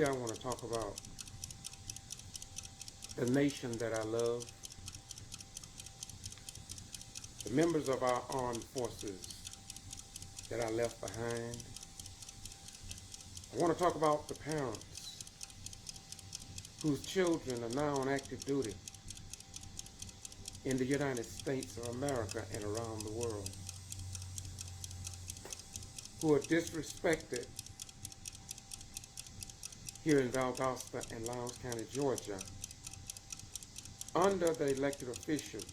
Today I want to talk about the nation that I love, the members of our armed forces that I left behind. I want to talk about the parents whose children are now on active duty in the United States of America and around the world, who are disrespected here in Valdosta and Lowndes County, Georgia, under the elected officials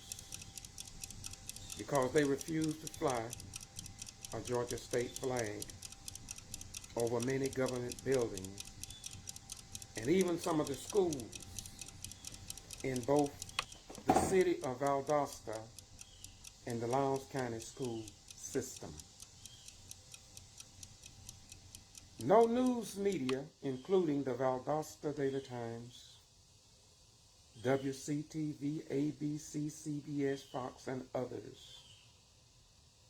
because they refuse to fly a Georgia state flag over many government buildings and even some of the schools in both the city of Valdosta and the Lowndes County school system. No news media, including the Valdosta Daily Times, WCTV, ABC, CBS, Fox, and others,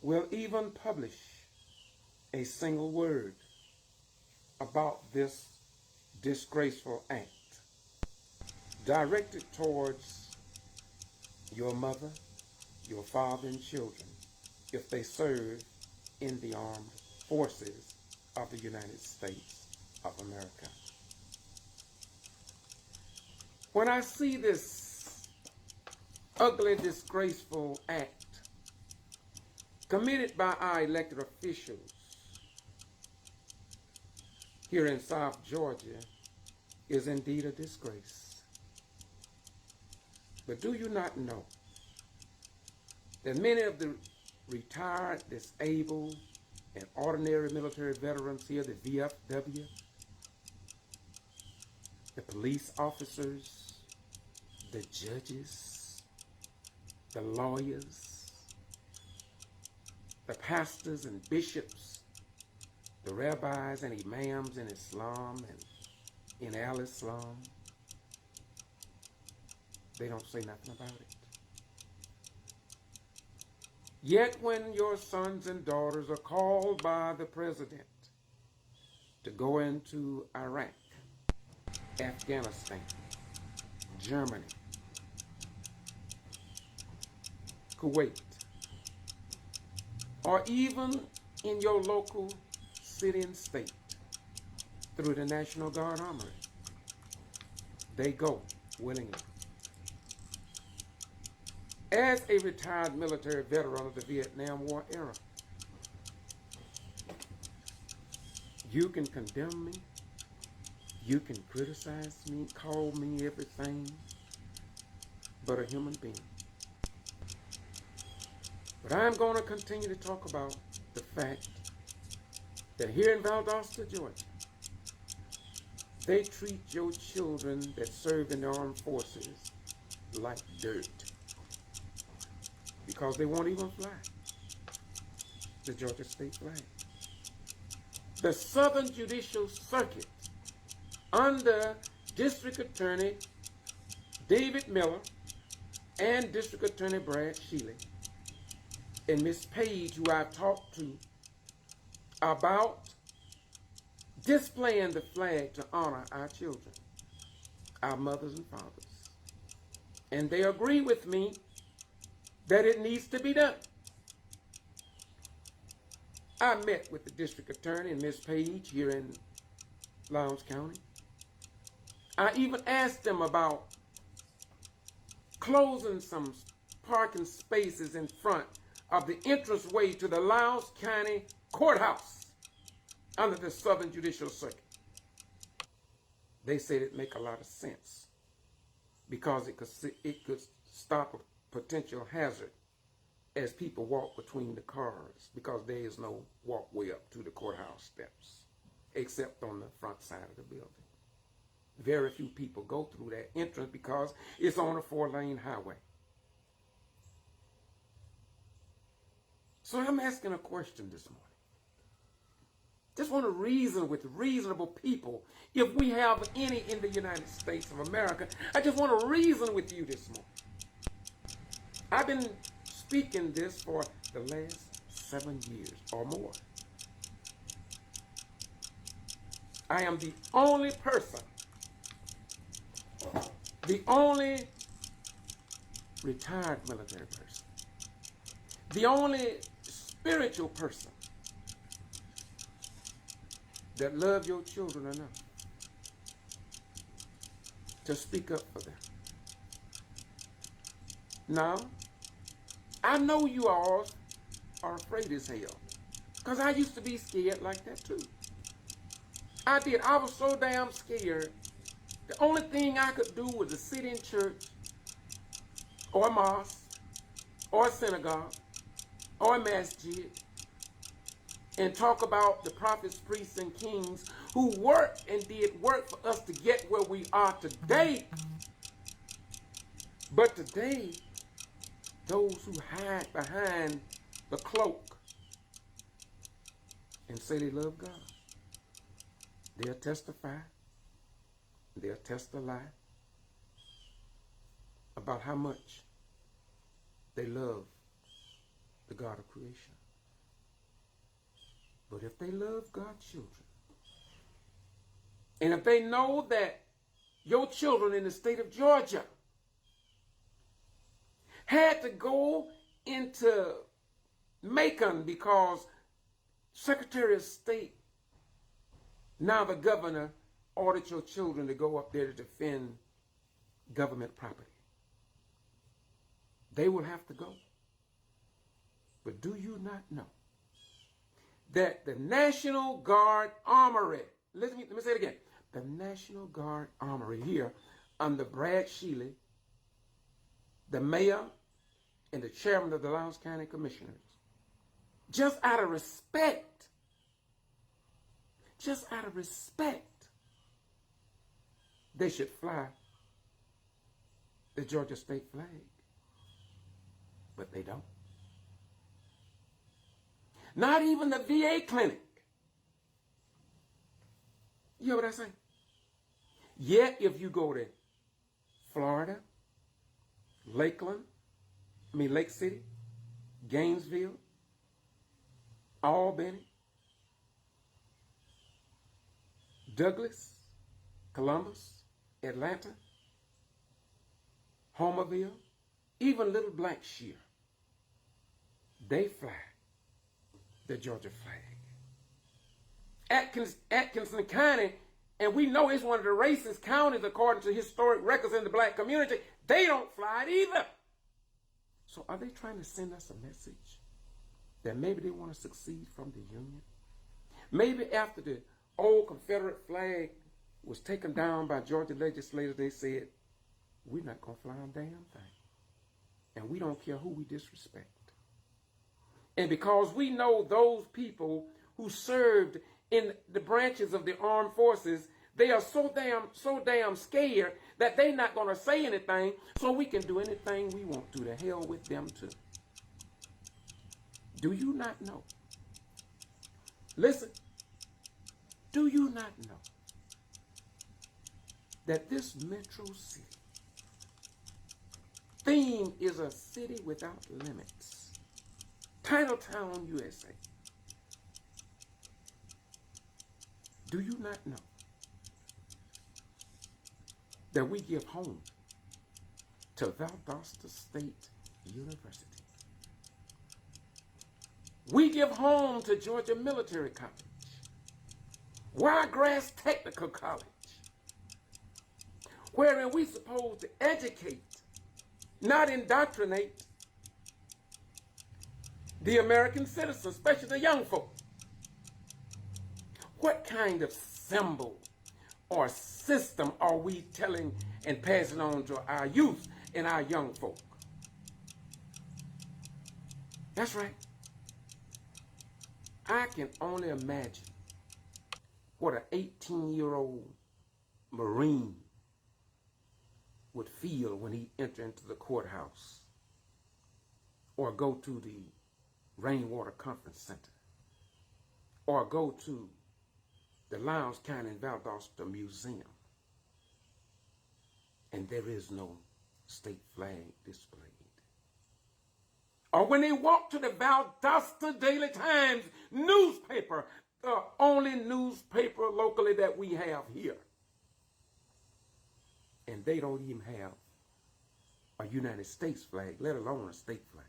will even publish a single word about this disgraceful act directed towards your mother, your father, and children if they serve in the armed forces of the United States of America. When I see this ugly, disgraceful act committed by our elected officials here in South Georgia, is indeed a disgrace. But do you not know that many of the retired, disabled, and ordinary military veterans here, the VFW, the police officers, the judges, the lawyers, the pastors and bishops, the rabbis and imams in Islam and in Al-Islam, they don't say nothing about it. Yet when your sons and daughters are called by the president to go into Iraq, Afghanistan, Germany, Kuwait, or even in your local city and state through the National Guard Armory, they go willingly. As a retired military veteran of the Vietnam War era, you can condemn me, you can criticize me, call me everything but a human being. But I'm going to continue to talk about the fact that here in Valdosta, Georgia, they treat your children that serve in the armed forces like dirt because they won't even fly the Georgia state flag. The Southern Judicial Circuit under District Attorney David Miller and District Attorney Brad Shealy and Miss Page, who I've talked to about displaying the flag to honor our children, our mothers and fathers. And they agree with me that it needs to be done. I met with the district attorney and Miss Page here in Lowndes County. I even asked them about closing some parking spaces in front of the entranceway to the Lowndes County Courthouse under the Southern Judicial Circuit. They said it make a lot of sense because it could stop a potential hazard as people walk between the cars because there is no walkway up to the courthouse steps except on the front side of the building. Very few people go through that entrance because it's on a 4-lane highway. So I'm asking a question this morning. Just want to reason with reasonable people. If we have any in the United States of America, I just want to reason with you this morning. I've been speaking this for the last 7 years or more. I am the only person, the only retired military person, the only spiritual person that love your children enough to speak up for them. Now, I know you all are afraid as hell, because I used to be scared like that too. I did. I was so damn scared. The only thing I could do was to sit in church or a mosque or a synagogue or a masjid and talk about the prophets, priests, and kings who worked and did work for us to get where we are today. But today, those who hide behind the cloak and say they love God, they'll testify, they'll testify about how much they love the God of creation. But if they love God's children, and if they know that your children in the state of Georgia had to go into Macon because Secretary of State, now the governor, ordered your children to go up there to defend government property, they will have to go. But do you not know that the National Guard Armory, let me say it again, the National Guard Armory here under Brad Shealy, the mayor and the chairman of the Lowndes County Commissioners, just out of respect, they should fly the Georgia state flag. But they don't. Not even the VA clinic. You hear what I say? Yet if you go to Florida, Lake City, Gainesville, Albany, Douglas, Columbus, Atlanta, Homerville, even Little Blackshear, they fly the Georgia flag. Atkinson County, and we know it's one of the racist counties according to historic records in the black community, they don't fly it either. So are they trying to send us a message that maybe they want to succeed from the Union? Maybe after the old Confederate flag was taken down by Georgia legislators, they said, we're not going to fly a damn thing. And we don't care who we disrespect. And because we know those people who served in the branches of the armed forces, they are so damn scared that they're not going to say anything, so we can do anything we want to. The hell with them too. Do you not know? Listen. Do you not know that this metro city theme is a city without limits? Titletown, USA. Do you not know that we give home to Valdosta State University? We give home to Georgia Military College, Wiregrass Technical College, wherein we supposed to educate, not indoctrinate, the American citizens, especially the young folk. What kind of symbol or system are we telling and passing on to our youth and our young folk? That's right. I can only imagine what an 18-year-old Marine would feel when he entered into the courthouse or go to the Rainwater Conference Center or go to the Lowndes County and Valdosta Museum and there is no state flag displayed. Or when they walk to the Valdosta Daily Times newspaper only newspaper locally that we have here. And they don't even have a United States flag, let alone a state flag.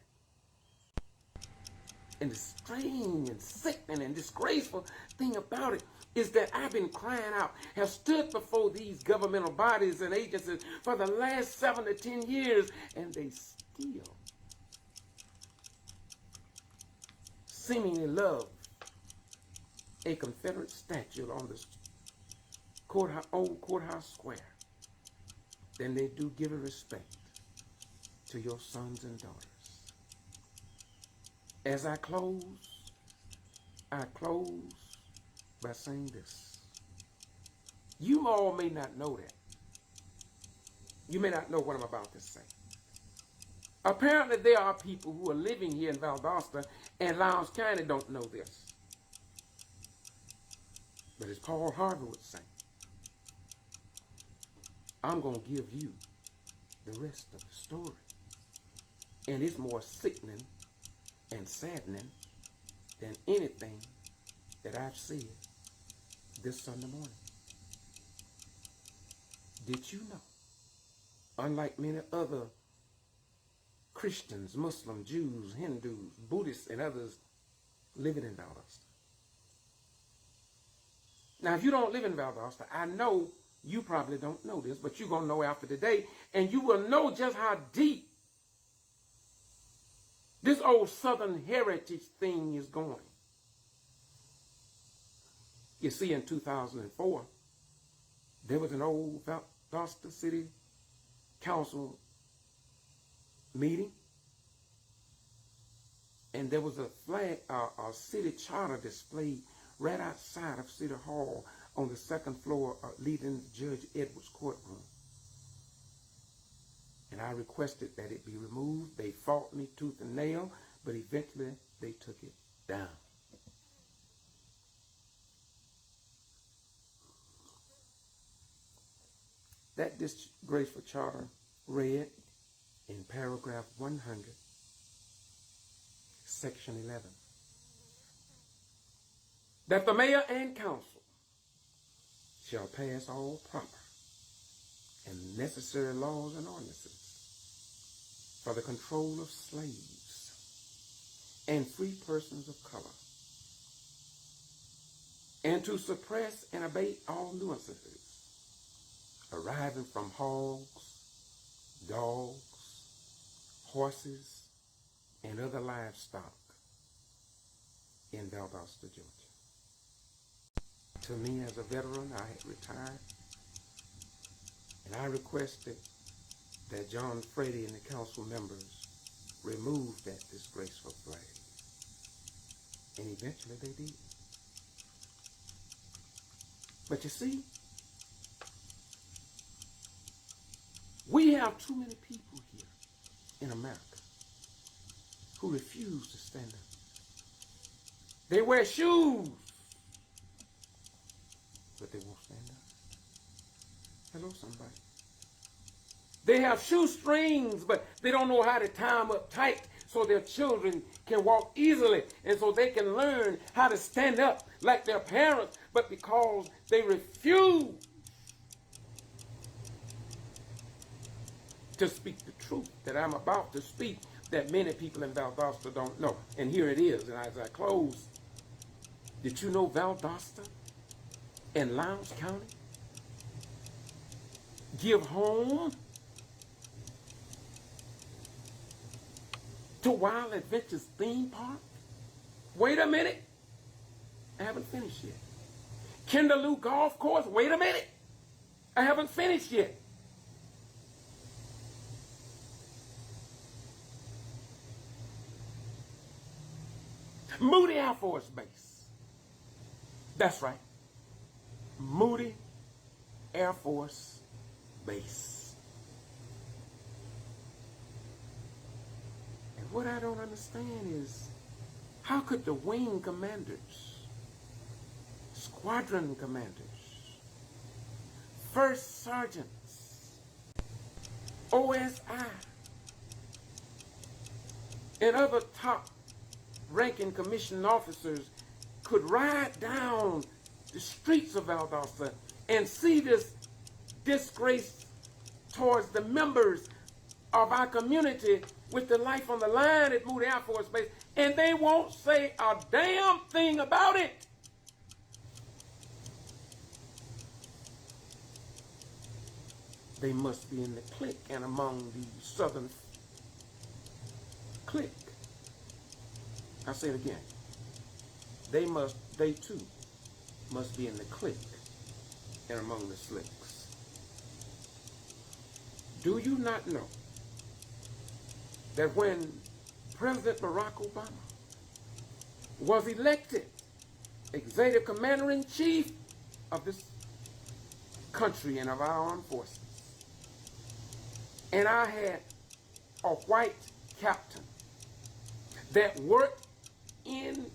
And the strange and sickening and disgraceful thing about it is that I've been crying out, have stood before these governmental bodies and agencies for the last 7 to 10 years, and they still seemingly love a Confederate statue on the old courthouse square than they do give a respect to your sons and daughters. As I close by saying this. You all may not know that. You may not know what I'm about to say. Apparently, there are people who are living here in Valdosta and Lowndes County don't know this. But as Paul Harvey would say, I'm going to give you the rest of the story. And it's more sickening and saddening than anything that I've said this Sunday morning. Did you know, unlike many other Christians, Muslims, Jews, Hindus, Buddhists, and others living in Valdosta? Now, if you don't live in Valdosta, I know you probably don't know this, but you're going to know after today, and you will know just how deep this old Southern heritage thing is going. You see, in 2004, there was an old Valdosta City Council meeting, and there was a flag, a city charter displayed right outside of City Hall on the second floor leading to Judge Edwards' courtroom. And I requested that it be removed. They fought me tooth and nail, but eventually they took it down. That disgraceful charter read in paragraph 100, section 11, that the mayor and council shall pass all proper and necessary laws and ordinances for the control of slaves and free persons of color, and to suppress and abate all nuisances arising from hogs, dogs, horses, and other livestock in Valdosta, Georgia. To me, as a veteran, I had retired, and I requested that John Freddy and the council members remove that disgraceful flag. And eventually they did. But you see, we have too many people here in America who refuse to stand up. They wear shoes, but they won't stand up. Hello, somebody. They have shoestrings, but they don't know how to tie them up tight so their children can walk easily and so they can learn how to stand up like their parents, but because they refuse to speak the truth that I'm about to speak, that many people in Valdosta don't know. And here it is, and as I close, did you know Valdosta and Lowndes County give home to Wild Adventures theme park? Wait a minute. I haven't finished yet. Kinderloo Golf Course? Wait a minute. I haven't finished yet. Moody Air Force Base. That's right. Moody Air Force Base. And what I don't understand is, how could the wing commanders, squadron commanders, first sergeants, OSI, and other top ranking commissioned officers could ride down the streets of Valdosta and see this disgrace towards the members of our community with the life on the line at Moody Air Force Base, and they won't say a damn thing about it. They must be in the clique and among the Southern clique. I'll say it again. They too must be in the clique and among the slicks. Do you not know that when President Barack Obama was elected Executive Commander-in-Chief of this country and of our armed forces, and I had a white captain that worked in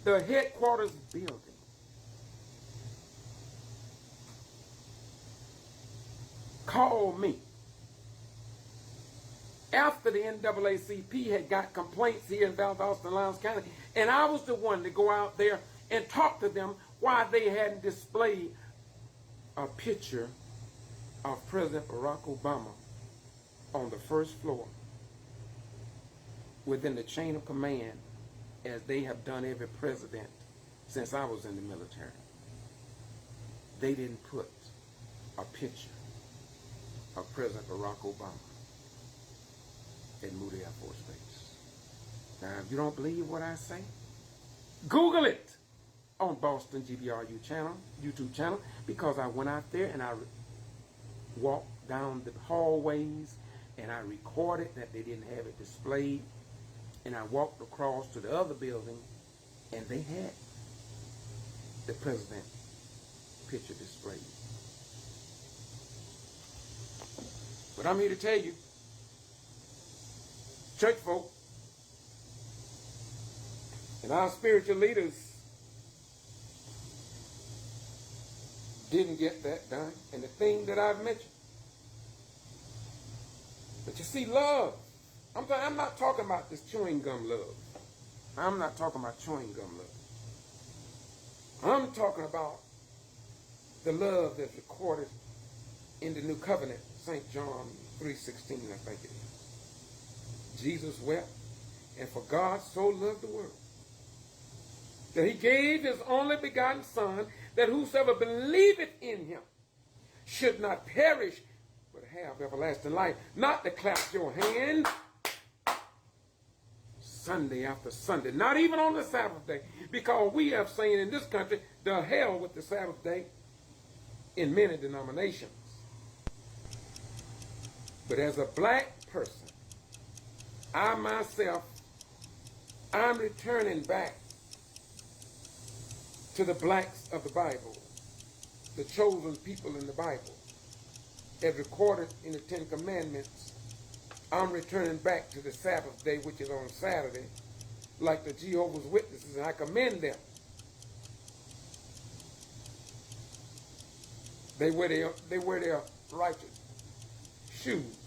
the headquarters building, called me after the NAACP had got complaints here in Valdosta-Lowndes County, and I was the one to go out there and talk to them why they hadn't displayed a picture of President Barack Obama on the first floor within the chain of command, as they have done every president since I was in the military. They didn't put a picture of President Barack Obama at Moody Air Force Base. Now, if you don't believe what I say, Google it on Boston G.B.R. YouTube channel, because I went out there and I walked down the hallways and I recorded that they didn't have it displayed, and I walked across to the other building and they had the president picture displayed. But I'm here to tell you, church folk and our spiritual leaders didn't get that done, and the thing that I've mentioned. But you see, love, I'm not talking about this chewing gum love. I'm not talking about chewing gum love. I'm talking about the love that's recorded in the New Covenant, St. John 3:16, I think it is. Jesus wept, and for God so loved the world, that he gave his only begotten Son, that whosoever believeth in him should not perish, but have everlasting life. Not to clap your hand Sunday after Sunday, not even on the Sabbath day, because we have saying in this country, the hell with the Sabbath day in many denominations. But as a black person, I myself, I'm returning back to the blacks of the Bible, the chosen people in the Bible, as recorded in the Ten Commandments. I'm returning back to the Sabbath day, which is on Saturday, like the Jehovah's Witnesses, and I commend them. They wear their righteous shoes.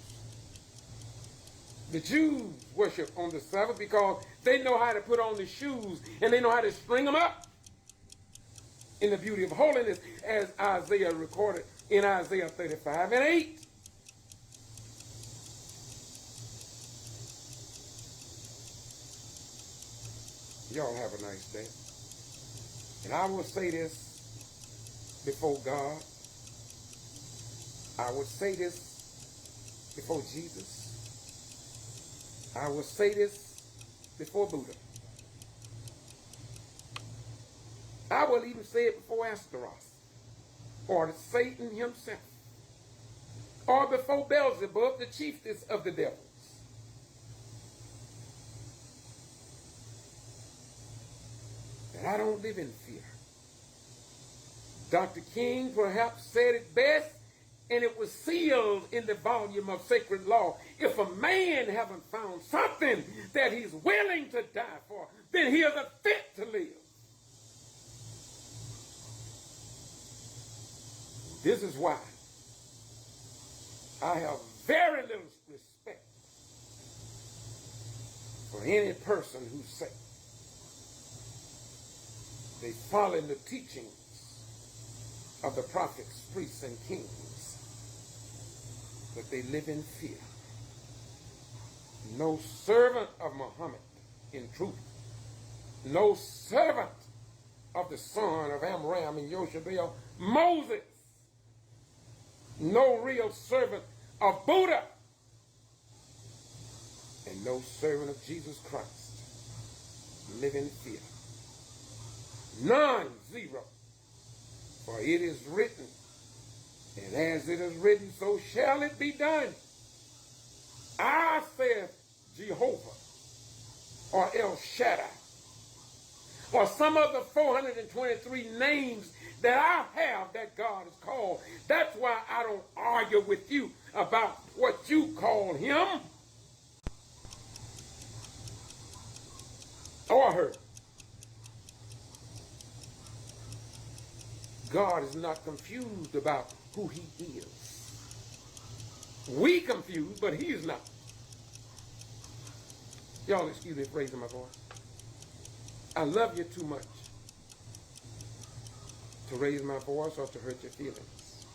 The Jews worship on the Sabbath because they know how to put on the shoes and they know how to string them up in the beauty of holiness, as Isaiah recorded in Isaiah 35:8. Y'all have a nice day. And I will say this before God. I will say this before Jesus. I will say this before Buddha. I will even say it before Astaroth, or Satan himself, or before Beelzebub, the chiefest of the devils. That I don't live in fear. Dr. King perhaps said it best, and it was sealed in the volume of sacred law. If a man haven't found something that he's willing to die for, then he isn't fit to live. This is why I have very little respect for any person who says They follow the teachings of the prophets, priests, and kings, but they live in fear. No servant of Muhammad in truth, no servant of the son of Amram and Yoshabel, Moses, no real servant of Buddha, and no servant of Jesus Christ live in fear. None, zero. For it is written, and as it is written, so shall it be done. I, saith Jehovah, or El Shaddai, or some of the 423 names that I have that God has called. That's why I don't argue with you about what you call him or her. God is not confused about who he is. We confused, but he is not. Y'all excuse me for raising my voice. I love you too much to raise my voice or to hurt your feelings.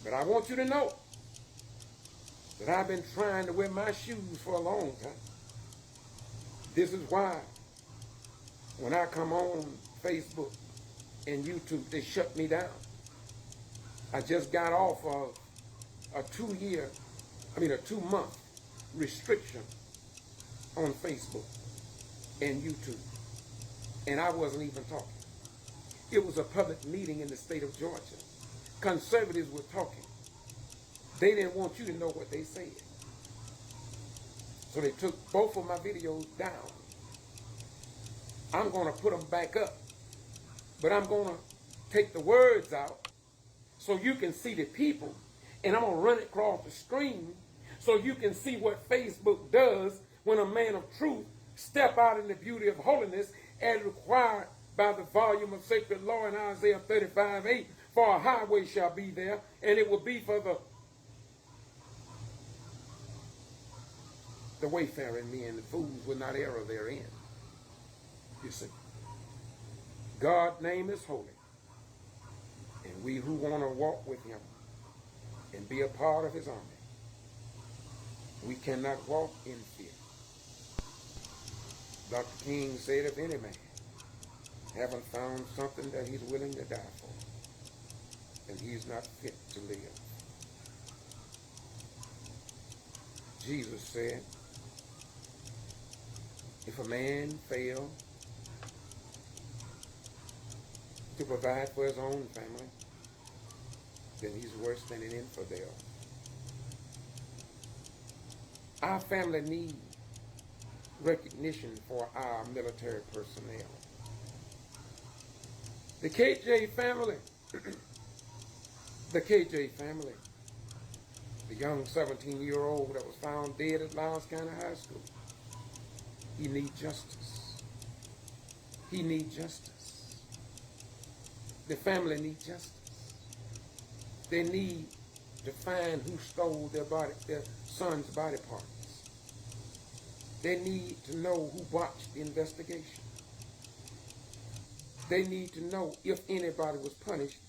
But I want you to know that I've been trying to wear my shoes for a long time. This is why when I come on Facebook and YouTube, they shut me down. I just got off of a 2-month restriction on Facebook and YouTube. And I wasn't even talking. It was a public meeting in the state of Georgia. Conservatives were talking. They didn't want you to know what they said. So they took both of my videos down. I'm going to put them back up. But I'm going to take the words out so you can see the people. And I'm going to run it across the screen so you can see what Facebook does when a man of truth step out in the beauty of holiness as required by the volume of sacred law in Isaiah 35:8. For a highway shall be there, and it will be for the wayfaring men. The fools will not err therein. You see. God's name is holy. And we who want to walk with him and be a part of his army, we cannot walk in fear. Dr. King said, if any man haven't found something that he's willing to die for, then he's not fit to live. Jesus said, if a man fail to provide for his own family, then he's worse than an infidel. Our family needs recognition for our military personnel. The KJ family, the young 17-year-old that was found dead at Lowndes County High School, he needs justice. He needs justice. The family needs justice. They need to find who stole their son's body parts. They need to know who botched the investigation. They need to know if anybody was punished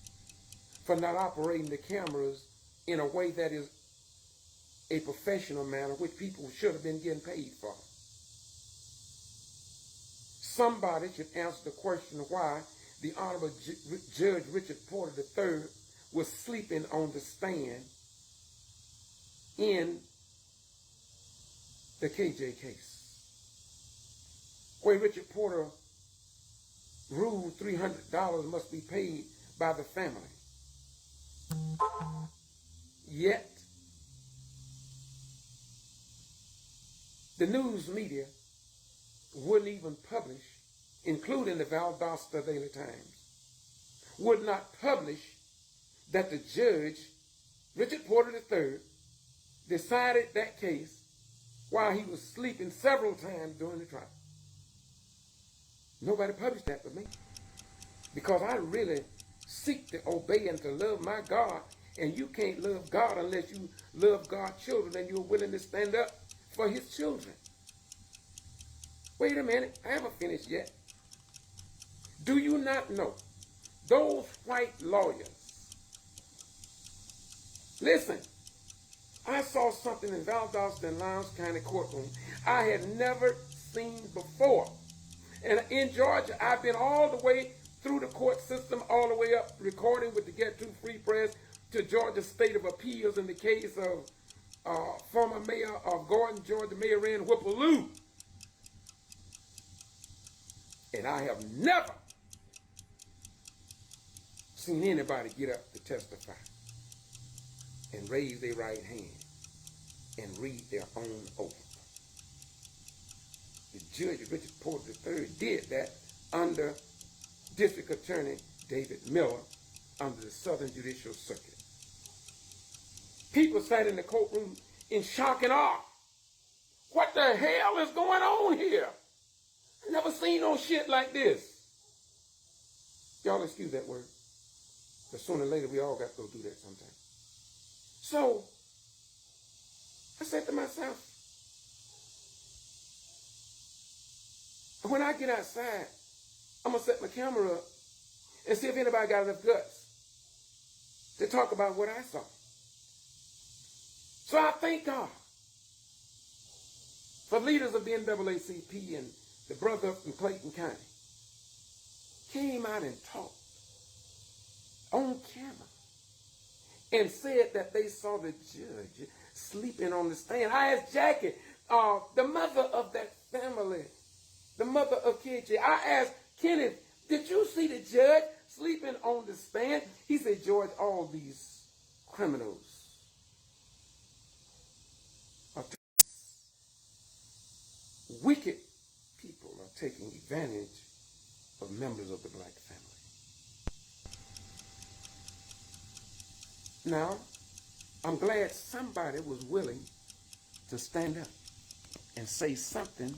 for not operating the cameras in a way that is a professional manner, which people should have been getting paid for. Somebody should answer the question why the Honorable Judge Richard Porter III was sleeping on the stand in the KJ case, where Richard Porter ruled $300 must be paid by the family. Yet, the news media wouldn't even publish, including the Valdosta-Lowndes, would not publish that the judge, Richard Porter III, decided that case while he was sleeping several times during the trial. Nobody published that but me, because I really seek to obey and to love my God, and you can't love God unless you love God's children and you're willing to stand up for his children. Wait a minute, I haven't finished yet. Do you not know those white lawyers? Listen, I saw something in Valdosta-Lowndes County courtroom I had never seen before. And in Georgia, I've been all the way through the court system, all the way up, recording with the Get Too Free Press to Georgia State of Appeals in the case of former mayor of Gordon, Georgia, Mayor Ann Whipple-Lou. And I have never seen anybody get up to testify and raise their right hand and read their own oath. The Judge Richard Porter III did that under District Attorney David Miller under the Southern Judicial Circuit. People sat in the courtroom in shock and awe. What the hell is going on here? I never seen no shit like this. Y'all excuse that word. But sooner or later, we all got to go do that sometime. So, I said to myself, when I get outside, I'm going to set my camera up and see if anybody got enough guts to talk about what I saw. So I thank God for leaders of the NAACP and the brother up in Clayton County came out and talked on camera and said that they saw the judge sleeping on the stand. I asked Jackie, the mother of that family, the mother of KJ, I asked Kenneth, did you see the judge sleeping on the stand? He said, George, all these criminals are wicked people are taking advantage of members of the black family. Now, I'm glad somebody was willing to stand up and say something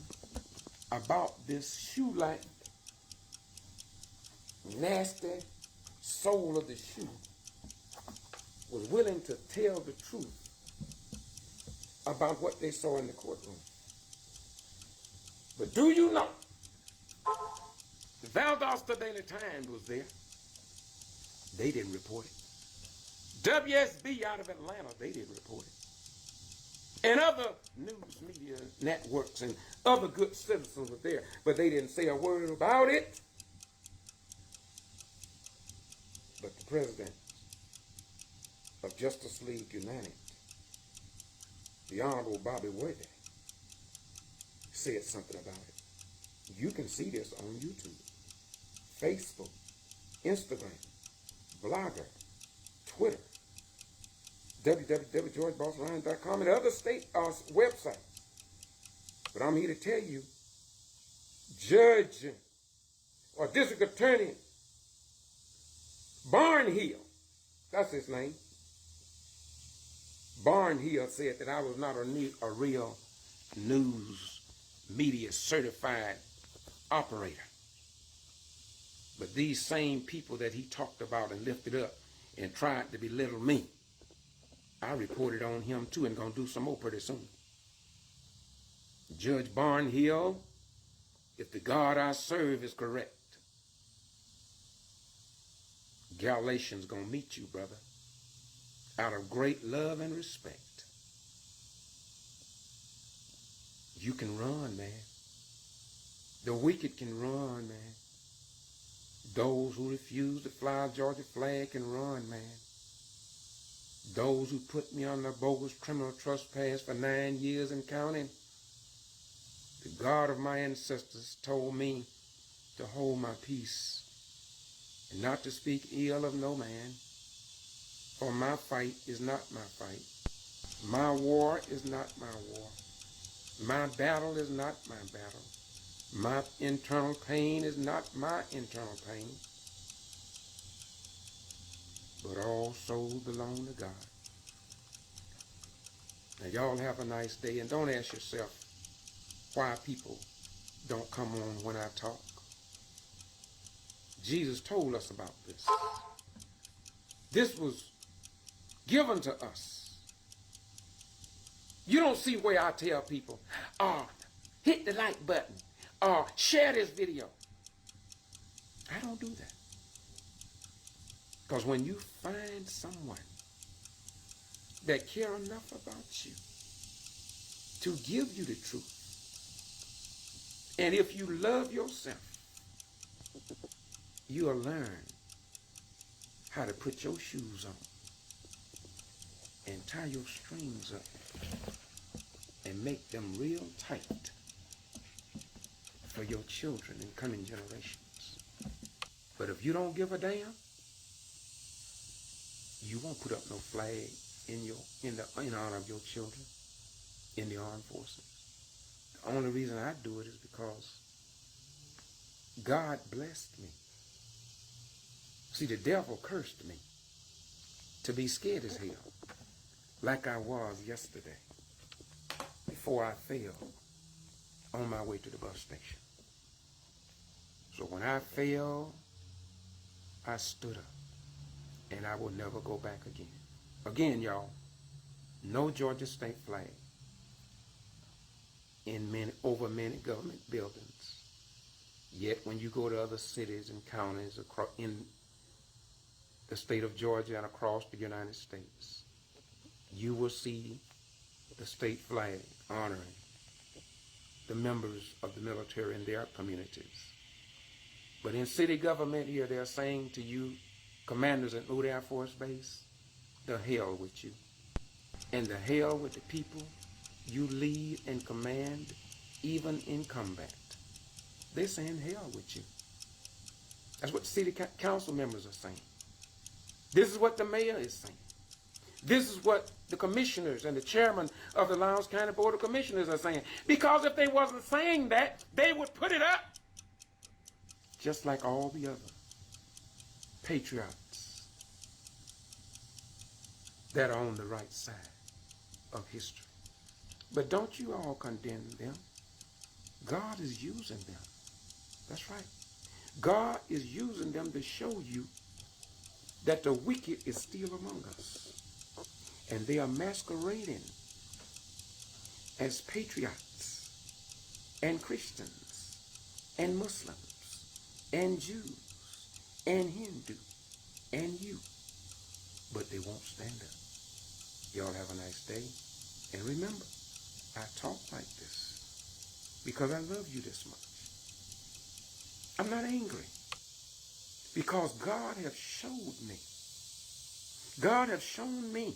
about this shoe-like, nasty sole of the shoe, was willing to tell the truth about what they saw in the courtroom. But do you know, the Valdosta Daily Times was there. They didn't report it. WSB out of Atlanta, they didn't report it. And other news media networks and other good citizens were there, but they didn't say a word about it. But the president of Justice League United, the Honorable Bobby Worthy, said something about it. You can see this on YouTube, Facebook, Instagram, Blogger, Twitter, www.georgebossline.com, and other state websites. But I'm here to tell you, Judge or District Attorney Barnhill, that's his name, Barnhill said that I was not a real news media certified operator. But these same people that he talked about and lifted up and tried to belittle me, I reported on him too and gonna do some more pretty soon. Judge Barnhill, if the God I serve is correct, Galatians gonna meet you, brother, out of great love and respect. You can run, man. The wicked can run, man. Those who refuse to fly a Georgia flag can run, man. Those who put me on the bogus criminal trespass for 9 years and counting, the God of my ancestors told me to hold my peace and not to speak ill of no man, for my fight is not my fight. My war is not my war. My battle is not my battle. My internal pain is not my internal pain, but all souls belong to God. Now y'all have a nice day, and don't ask yourself why people don't come on when I talk. Jesus told us about this. This was given to us. You don't see where I tell people, hit the like button, share this video. I don't do that. Because when you find someone that care enough about you to give you the truth, and if you love yourself, you'll learn how to put your shoes on and tie your strings up and make them real tight for your children and coming generations. But if you don't give a damn, you won't put up no flag in honor of your children in the armed forces. The only reason I do it is because God blessed me. See, the devil cursed me to be scared as hell, like I was yesterday, before I fell on my way to the bus station. So when I fell, I stood up, and I will never go back again. Again, y'all, no Georgia state flag in over many government buildings. Yet when you go to other cities and counties across in the state of Georgia and across the United States, you will see the state flag honoring the members of the military in their communities. But in city government here, they're saying to you, commanders at Moody Air Force Base, the hell with you. And the hell with the people you lead and command, even in combat. They're saying hell with you. That's what the city council members are saying. This is what the mayor is saying. This is what the commissioners and the chairman of the Lowndes County Board of Commissioners are saying. Because if they wasn't saying that, they would put it up. Just like all the other patriots that are on the right side of history. But don't you all condemn them. God is using them. That's right. God is using them to show you that the wicked is still among us. And they are masquerading as patriots and Christians and Muslims and Jews and Hindu and you. But they won't stand up. Y'all have a nice day. And remember, I talk like this because I love you this much. I'm not angry because God has showed me. God has shown me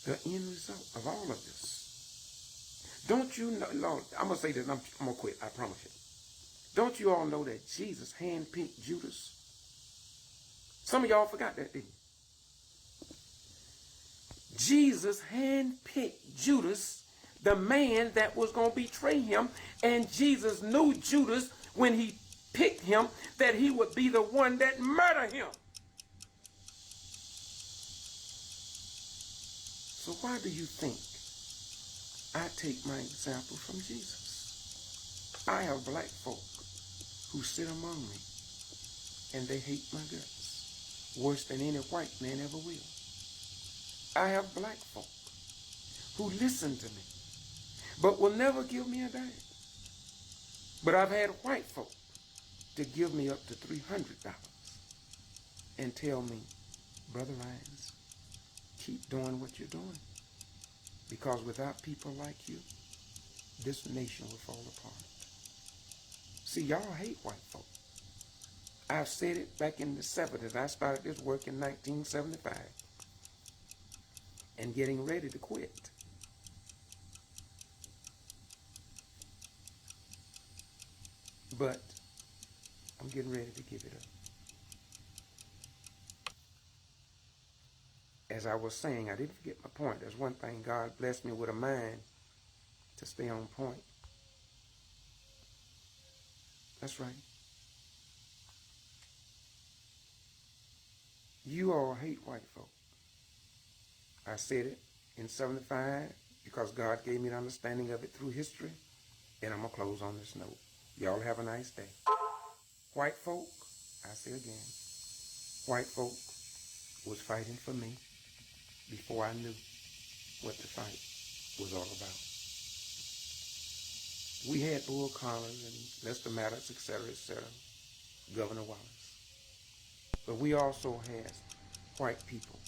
the end result of all of this. Don't you know, Lord, I'm going to say this and I'm going to quit, I promise you. Don't you all know that Jesus handpicked Judas? Some of y'all forgot that, didn't you? Jesus handpicked Judas, the man that was going to betray him, and Jesus knew Judas when he picked him that he would be the one that murdered him. So why do you think I take my example from Jesus? I have black folk who sit among me and they hate my guts worse than any white man ever will. I have black folk who listen to me but will never give me a dime. But I've had white folk to give me up to $300 and tell me, Brother Lyons, keep doing what you're doing. Because without people like you, this nation will fall apart. See, y'all hate white folk. I've said it back in the 70s. I started this work in 1975 and getting ready to quit. But I'm getting ready to give it up. As I was saying, I didn't forget my point. There's one thing, God blessed me with a mind to stay on point. That's right. You all hate white folk. I said it in 75 because God gave me an understanding of it through history. And I'm going to close on this note. Y'all have a nice day. White folk, I say again, white folk was fighting for me before I knew what the fight was all about. We had bull collars and Lester Maddox, etc., etc. Governor Wallace. But we also had white people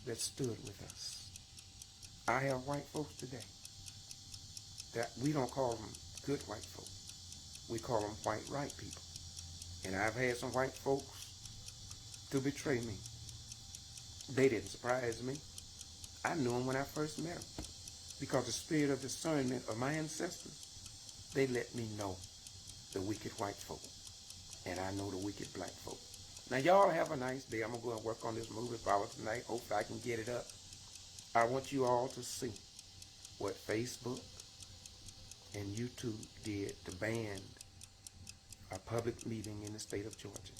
that stood with us. I have white folks today that we don't call them good white folks. We call them white right people. And I've had some white folks to betray me. They didn't surprise me. I knew them when I first met them. Because the spirit of discernment of my ancestors, they let me know the wicked white folk. And I know the wicked black folk. Now y'all have a nice day. I'm going to go and work on this movie power tonight. Hopefully I can get it up. I want you all to see what Facebook and YouTube did to ban a public meeting in the state of Georgia.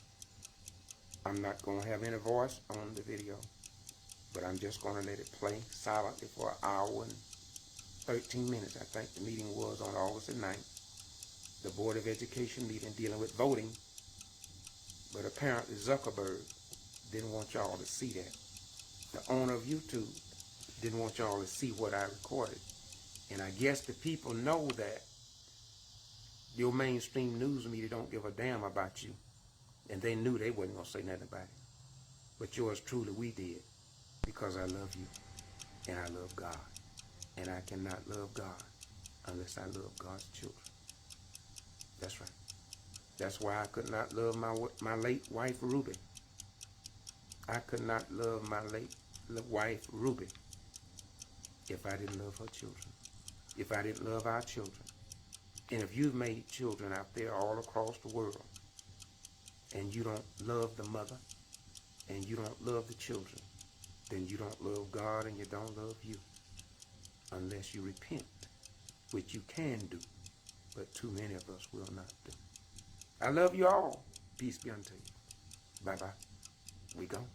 I'm not going to have any voice on the video, but I'm just going to let it play silently for an hour and 13 minutes. I think the meeting was on August the 9th. The Board of Education meeting dealing with voting. But apparently Zuckerberg didn't want y'all to see that. The owner of YouTube didn't want y'all to see what I recorded. And I guess the people know that your mainstream news media don't give a damn about you. And they knew they wasn't going to say nothing about it. But yours truly, we did. Because I love you. And I love God. And I cannot love God unless I love God's children. That's right. That's why I could not love my late wife, Ruby. I could not love my late wife, Ruby, if I didn't love her children. If I didn't love our children. And if you've made children out there all across the world, and you don't love the mother, and you don't love the children, then you don't love God and you don't love you. Unless you repent, which you can do, but too many of us will not do. I love you all. Peace be unto you. Bye-bye. We gone.